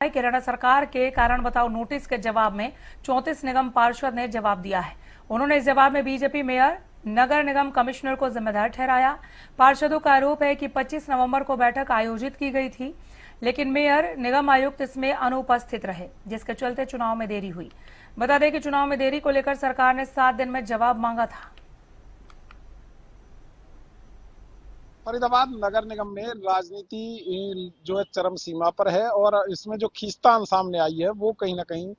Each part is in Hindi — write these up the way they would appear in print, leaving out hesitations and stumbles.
कि हरियाणा सरकार के कारण बताओ नोटिस के जवाब में 34 निगम पार्षद ने जवाब दिया है। उन्होंने इस जवाब में बीजेपी मेयर, नगर निगम कमिश्नर को जिम्मेदार ठहराया। पार्षदों का आरोप है कि 25 नवंबर को बैठक आयोजित की गई थी, लेकिन मेयर, निगम आयुक्त इसमें अनुपस्थित रहे, जिसके चलते चुनाव में देरी हुई। बता दें कि चुनाव में देरी को लेकर सरकार ने 7 दिन में जवाब मांगा था। फरीदाबाद नगर निगम में राजनीति जो है चरम सीमा पर है और इसमें जो खींचतान सामने आई है वो कहीं ना कहीं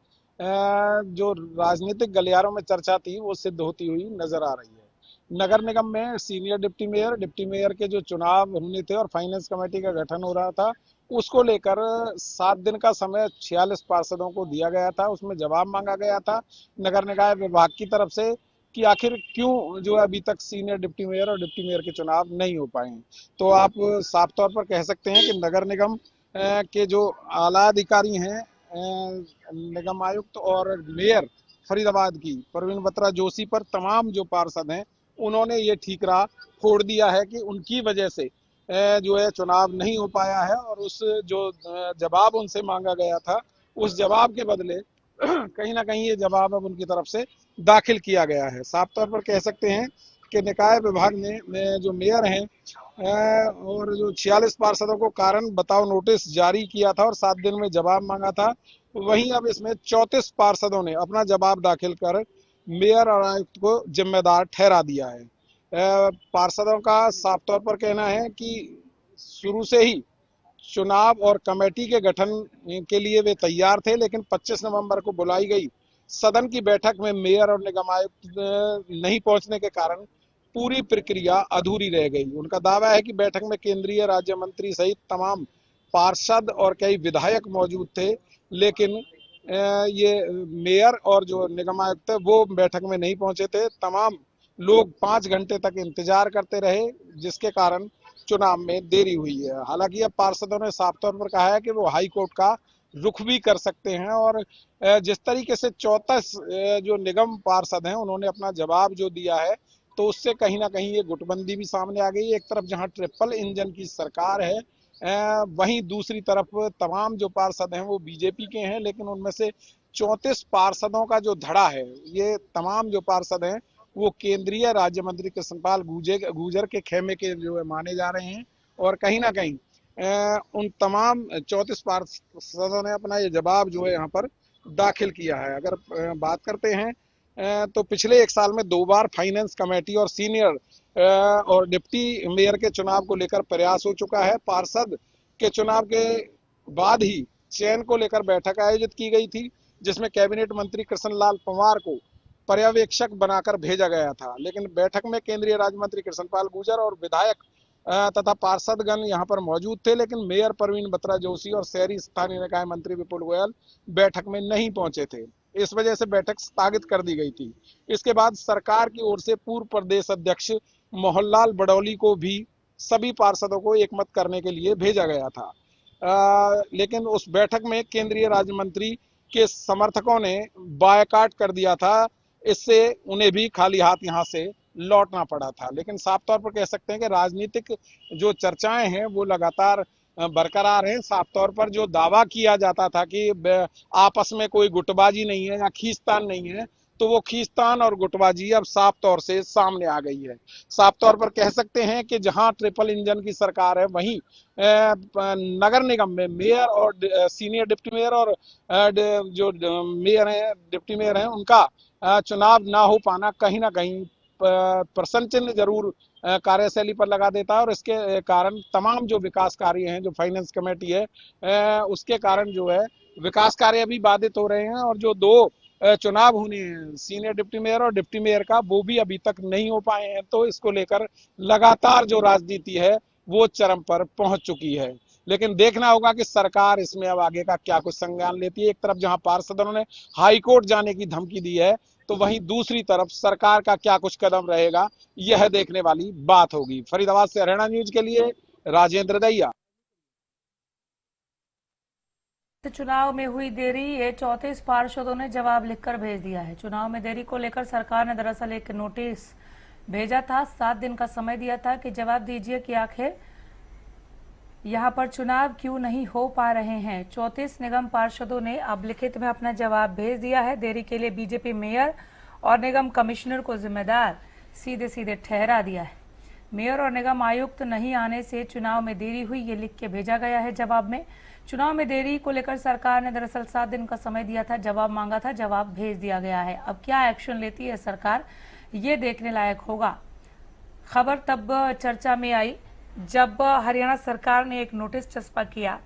जो राजनीतिक गलियारों में चर्चा थी वो सिद्ध होती हुई नजर आ रही है। नगर निगम में सीनियर डिप्टी मेयर के जो चुनाव होने थे और फाइनेंस कमेटी का गठन हो रहा था, उसको लेकर 7 दिन का समय 46 पार्षदों को दिया गया था। उसमें जवाब मांगा गया था नगर निकाय विभाग की तरफ से कि आखिर क्यों जो है अभी तक सीनियर डिप्टी मेयर और डिप्टी मेयर के चुनाव नहीं हो पाए हैं। तो आप साफ तौर पर कह सकते हैं कि नगर निगम के जो आला अधिकारी हैं, निगम आयुक्त और मेयर फरीदाबाद की परवीन बत्रा जोशी पर तमाम जो पार्षद हैं उन्होंने ये ठीकरा फोड़ दिया है कि उनकी वजह से जो है चुनाव नहीं हो पाया है और उस जो जवाब उनसे मांगा गया था उस जवाब के बदले कहीं ना कहीं ये जवाब अब उनकी तरफ से दाखिल किया गया है। साफ तौर पर कह सकते हैं कि निकाय विभाग ने जो मेयर हैं और जो 46 पार्षदों को कारण बताओ नोटिस जारी किया था और 7 दिन में जवाब मांगा था, वहीं अब इसमें 34 पार्षदों ने अपना जवाब दाखिल कर मेयर और आयुक्त को जिम्मेदार ठहरा दिया है। पार्षदों का साफ तौर पर कहना है कि शुरू से ही चुनाव और कमेटी के गठन के लिए वे तैयार थे, लेकिन 25 नवंबर को बुलाई गई सदन की बैठक में मेयर और निगम आयुक्त नहीं पहुंचने के कारण पूरी प्रक्रिया अधूरी रह गई। उनका दावा है कि बैठक में केंद्रीय राज्य मंत्री सहित तमाम पार्षद और कई विधायक मौजूद थे, लेकिन ये मेयर और जो निगम आयुक्त है वो बैठक में नहीं पहुंचे थे। तमाम लोग 5 घंटे तक इंतजार करते रहे, जिसके कारण चुनाव में देरी हुई है। हालांकि अब पार्षदों ने साफ तौर पर कहा है कि वो हाई कोर्ट का रुख भी कर सकते हैं और जिस तरीके से 34 जो निगम पार्षद हैं उन्होंने अपना जवाब जो दिया है, तो उससे कहीं ना कहीं ये गुटबंदी भी सामने आ गई। एक तरफ जहां ट्रिपल इंजन की सरकार है, वहीं दूसरी तरफ तमाम जो पार्षद हैं वो बीजेपी के हैं, लेकिन उनमें से 34 पार्षदों का जो धड़ा है, ये तमाम जो पार्षद हैं वो केंद्रीय राज्य मंत्री कृष्णपाल गुर्जर के खेमे के जो है माने जा रहे हैं और कहीं ना कहीं उन तमाम 34 पार्षदों ने अपना ये जवाब जो है यहाँ पर दाखिल किया है। अगर बात करते हैं तो पिछले 1 साल में 2 बार फाइनेंस कमेटी और सीनियर और डिप्टी मेयर के चुनाव को लेकर प्रयास हो चुका है। पार्षद के चुनाव के बाद ही चयन को लेकर बैठक आयोजित की गई थी, जिसमें कैबिनेट मंत्री कृष्णलाल पंवार को पर्यवेक्षक बनाकर भेजा गया था, लेकिन बैठक में केंद्रीय राज्य मंत्री कृष्णपाल गुर्जर और विधायक तथा पार्षदगण यहाँ पर मौजूद थे, लेकिन मेयर परवीन बत्रा जोशी और शहरी स्थानीय निकाय मंत्री विपुल गोयल बैठक में नहीं पहुंचे थे। इस वजह से बैठक स्थगित कर दी गई थी। इसके बाद सरकार की ओर से पूर्व प्रदेश अध्यक्ष मोहनलाल बडौली को भी सभी पार्षदों को एकमत करने के लिए भेजा गया था, लेकिन उस बैठक में केंद्रीय राज्य मंत्री के समर्थकों ने बायकाट कर दिया था। इससे उन्हें भी खाली हाथ यहाँ से लौटना पड़ा था। लेकिन साफ तौर पर कह सकते हैं कि राजनीतिक जो चर्चाएं हैं वो लगातार बरकरार हैं। साफ तौर पर जो दावा किया जाता था कि आपस में कोई गुटबाजी नहीं है या खींचतान नहीं है, तो वो खींचतान और गुटबाजी अब साफ तौर से सामने आ गई है। साफ तौर पर कह सकते हैं कि जहां ट्रिपल इंजन की सरकार है, वहीं नगर निगम में मेयर और सीनियर डिप्टी मेयर और जो मेयर हैं, डिप्टी मेयर हैं, उनका चुनाव ना हो पाना कहीं ना कहीं प्रश्न चिन्ह जरूर कार्यशैली पर लगा देता है और इसके कारण तमाम जो विकास कार्य हैं, जो फाइनेंस कमेटी है, उसके कारण जो है विकास कार्य भी बाधित हो रहे हैं और जो 2 चुनाव होने हैं सीनियर डिप्टी मेयर और डिप्टी मेयर का, वो भी अभी तक नहीं हो पाए हैं। तो इसको लेकर लगातार जो राजनीति है वो चरम पर पहुंच चुकी है। लेकिन देखना होगा कि सरकार इसमें अब आगे का क्या कुछ संज्ञान लेती है। एक तरफ जहां पार्षदों ने हाई कोर्ट जाने की धमकी दी है, तो वहीं दूसरी तरफ सरकार का क्या कुछ कदम रहेगा, यह देखने वाली बात होगी। फरीदाबाद से हरियाणा न्यूज के लिए राजेंद्र दैया। चुनाव में हुई देरी, ये 34 पार्षदों ने जवाब लिखकर भेज दिया है। चुनाव में देरी को लेकर सरकार ने दरअसल एक नोटिस भेजा था, 7 दिन का समय दिया था कि जवाब दीजिए कि आखिर यहाँ पर चुनाव क्यों नहीं हो पा रहे हैं? 34 निगम पार्षदों ने अब लिखित में अपना जवाब भेज दिया है। देरी के लिए बीजेपी मेयर और निगम कमिश्नर को जिम्मेदार सीधे सीधे ठहरा दिया है। मेयर और निगम आयुक्त नहीं आने से चुनाव में देरी हुई, ये लिख के भेजा गया है जवाब में। चुनाव में देरी को लेकर सरकार ने दरअसल 7 दिन का समय दिया था, जवाब मांगा था, जवाब भेज दिया गया है। अब क्या एक्शन लेती है सरकार, ये देखने लायक होगा। खबर तब चर्चा में आई जब हरियाणा सरकार ने एक नोटिस चस्पा किया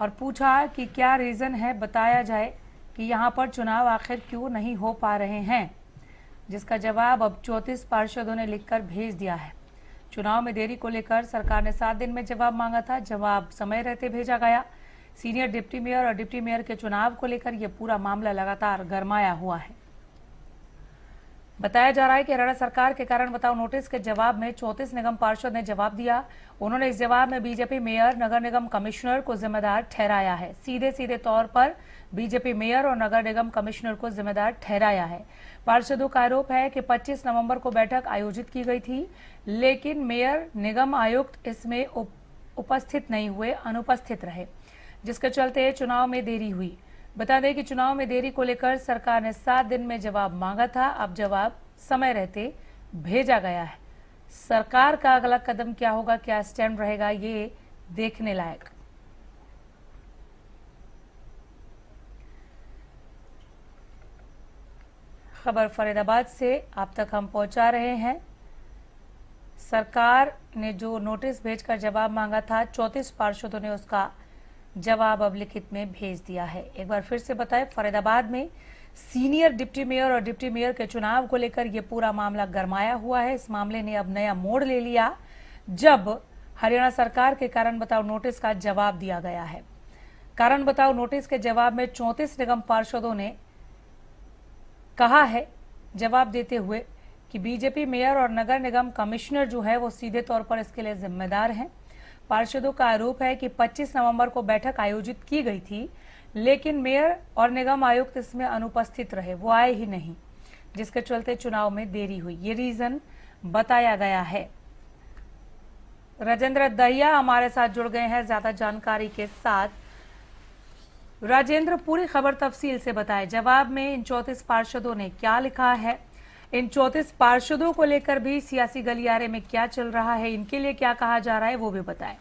और पूछा कि क्या रीजन है, बताया जाए कि यहाँ पर चुनाव आखिर क्यों नहीं हो पा रहे हैं, जिसका जवाब अब 34 पार्षदों ने लिखकर भेज दिया है। चुनाव में देरी को लेकर सरकार ने 7 दिन में जवाब मांगा था, जवाब समय रहते भेजा गया। सीनियर डिप्टी मेयर और डिप्टी मेयर के चुनाव को लेकर यह पूरा मामला लगातार गरमाया हुआ है। बताया जा रहा है कि हरियाणा सरकार के कारण बताओ नोटिस के जवाब में 34 निगम पार्षद ने जवाब दिया। उन्होंने इस जवाब में बीजेपी मेयर, नगर निगम कमिश्नर को जिम्मेदार ठहराया है। सीधे सीधे तौर पर बीजेपी मेयर और नगर निगम कमिश्नर को जिम्मेदार ठहराया है। पार्षदों का आरोप है कि 25 नवंबर को बैठक आयोजित की गई थी, लेकिन मेयर, निगम आयुक्त इसमें उपस्थित नहीं हुए, अनुपस्थित रहे, जिसके चलते चुनाव में देरी हुई। बता दें कि चुनाव में देरी को लेकर सरकार ने 7 दिन में जवाब मांगा था, अब जवाब समय रहते भेजा गया है। सरकार का अगला कदम क्या होगा, क्या स्टैंड रहेगा, ये देखने लायक। खबर फरीदाबाद से आप तक हम पहुंचा रहे हैं। सरकार ने जो नोटिस भेजकर जवाब मांगा था, 34 पार्षदों ने उसका जवाब अब लिखित में भेज दिया है। एक बार फिर से बताएं, फरीदाबाद में सीनियर डिप्टी मेयर और डिप्टी मेयर के चुनाव को लेकर यह पूरा मामला गरमाया हुआ है। इस मामले ने अब नया मोड़ ले लिया जब हरियाणा सरकार के कारण बताओ नोटिस का जवाब दिया गया है। कारण बताओ नोटिस के जवाब में 34 निगम पार्षदों ने कहा है जवाब देते हुए कि बीजेपी मेयर और नगर निगम कमिश्नर जो है वो सीधे तौर पर इसके लिए जिम्मेदार हैं। पार्षदों का आरोप है कि 25 नवंबर को बैठक आयोजित की गई थी, लेकिन मेयर और निगम आयुक्त इसमें अनुपस्थित रहे, वो आए ही नहीं, जिसके चलते चुनाव में देरी हुई, ये रीजन बताया गया है। राजेंद्र दहिया हमारे साथ जुड़ गए हैं ज्यादा जानकारी के साथ। राजेंद्र, पूरी खबर तफसील से बताएं, जवाब में इन 34 पार्षदों ने क्या लिखा है, इन 34 पार्षदों को लेकर भी सियासी गलियारे में क्या चल रहा है, इनके लिए क्या कहा जा रहा है, वो भी बताएं।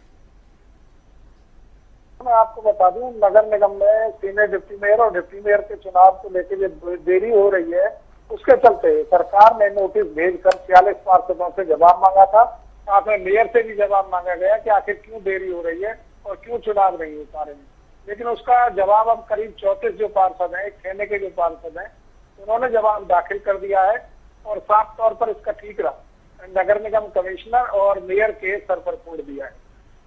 मैं आपको बता दूं, नगर निगम में सीनियर डिप्टी मेयर और डिप्टी मेयर के चुनाव को लेकर जो देरी हो रही है, उसके चलते सरकार ने नोटिस भेजकर 46 पार्षदों से जवाब मांगा था। साथ में मेयर से भी जवाब मांगा गया कि आखिर क्यों देरी हो रही है और क्यों चुनाव नहीं हो पा रहे हैं। लेकिन उसका जवाब अब करीब 34 जो पार्षद हैं, खेने के जो पार्षद हैं, उन्होंने जवाब दाखिल कर दिया है और साफ तौर पर इसका ठीकरा नगर निगम कमिश्नर और मेयर के सर पर फोड़ दिया है।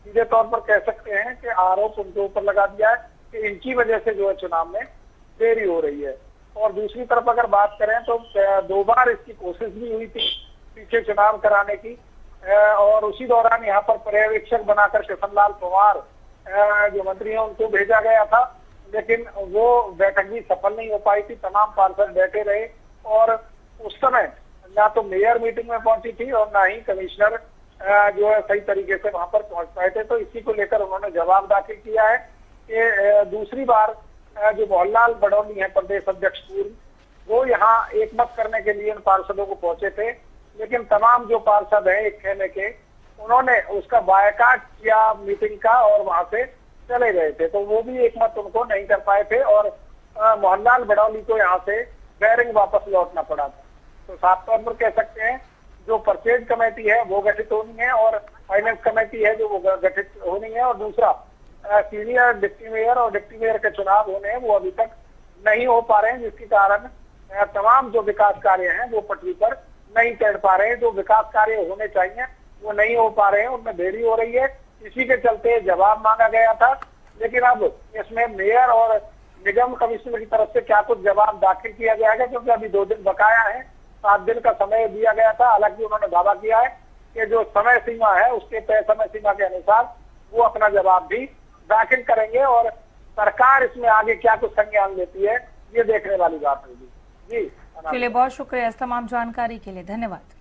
सीधे तौर पर कह सकते हैं कि आरोप उनके ऊपर लगा दिया है कि इनकी वजह से जो है चुनाव में देरी हो रही है। और दूसरी तरफ अगर बात करें तो 2 बार इसकी कोशिश भी हुई थी पीछे चुनाव कराने की, और उसी दौरान यहाँ पर पर्यवेक्षक बनाकर किशनलाल पंवार जो मंत्री हैं उनको भेजा गया था, लेकिन वो बैठक भी सफल नहीं हो पाई थी। तमाम पार्षद बैठे रहे और उस समय ना तो मेयर मीटिंग में पहुंची थी और ना ही कमिश्नर जो है सही तरीके से वहां पर पहुंच पाए थे। तो इसी को लेकर उन्होंने जवाब दाखिल किया है कि दूसरी बार जो मोहनलाल बडौनी है प्रदेश अध्यक्ष पूर्व, वो यहाँ एकमत करने के लिए इन पार्षदों को पहुंचे थे, लेकिन तमाम जो पार्षद हैं एक खेमे के, उन्होंने उसका बायकाट किया मीटिंग का और वहां से चले गए थे। तो वो भी एकमत उनको नहीं कर पाए थे और मोहनलाल बडौनी को यहाँ से बैरिंग वापस लौटना पड़ा था। तो साफ तौर पर कह सकते हैं जो परचेज कमेटी है वो गठित होनी है और फाइनेंस कमेटी है जो वो गठित होनी है, और दूसरा सीनियर डिप्टी मेयर और डिप्टी मेयर के चुनाव होने हैं वो अभी तक नहीं हो पा रहे हैं, जिसके कारण तमाम जो विकास कार्य हैं वो पटरी पर नहीं चढ़ पा रहे हैं। जो विकास कार्य होने चाहिए वो नहीं हो पा रहे हैं, उनमें देरी हो रही है। इसी के चलते जवाब मांगा गया था, लेकिन अब इसमें मेयर और निगम कमिश्नर की तरफ से क्या कुछ जवाब दाखिल किया जाएगा, क्योंकि अभी 2 दिन बकाया है, 7 दिन का समय दिया गया था। हालांकि उन्होंने दावा किया है कि जो समय सीमा है उसके तय समय सीमा के अनुसार वो अपना जवाब भी दाखिल करेंगे और सरकार इसमें आगे क्या कुछ संज्ञान लेती है ये देखने वाली बात होगी। जी, चलिए, बहुत शुक्रिया इस तमाम जानकारी के लिए, धन्यवाद।